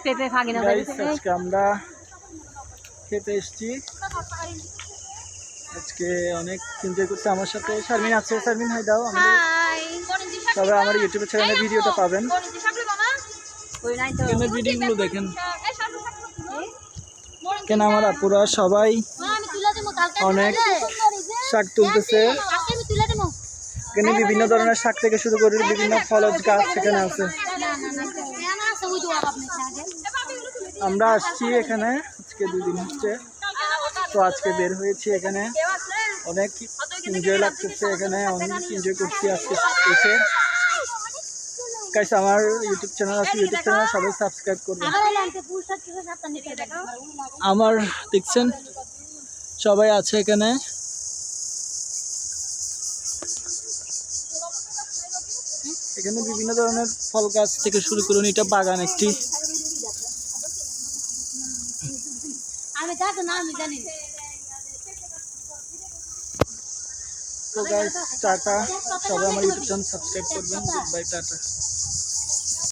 পেঁপে ফাঁকি না আজকে আমরা খেতে এসেছি, আজকে অনেক এনজয় করছে আমার সাথে। শারমিন আছে, শারমিন হাই দাও। সবাই আমার ইউটিউব চ্যানেলে ভিডিওটা পাবেন, ভিডিওগুলো দেখেন। কেন আমার আপুরা সবাই অনেক শাক তুলতেছে, এখানে বিভিন্ন ধরনের শাক থেকে শুরু করে বিভিন্ন ফলজ গাছ সেখানে আছে। আমরা আসছি এখানে আজকে 2 দিন হচ্ছে, তো আজকে বের হয়েছি, এখানে অনেক এনজয় লাগতেছে, এখানে অনেক এনজয় করছি আজকে এসে। গাইস আমার ইউটিউব চ্যানেল আছে, ইউটিউব চ্যানেল সবাই সাবস্ক্রাইব করবেন। আমার দেখছেন সবাই আছে এখানে, এখানে বিভিন্ন ধরনের ফল গাছ থেকে শুরু করুন, এটা বাগান একটি। তো গাইস টাটা, সবাই আমার ইউটিউব চ্যানেল সাবস্ক্রাইব করবেন। Good bye, tata.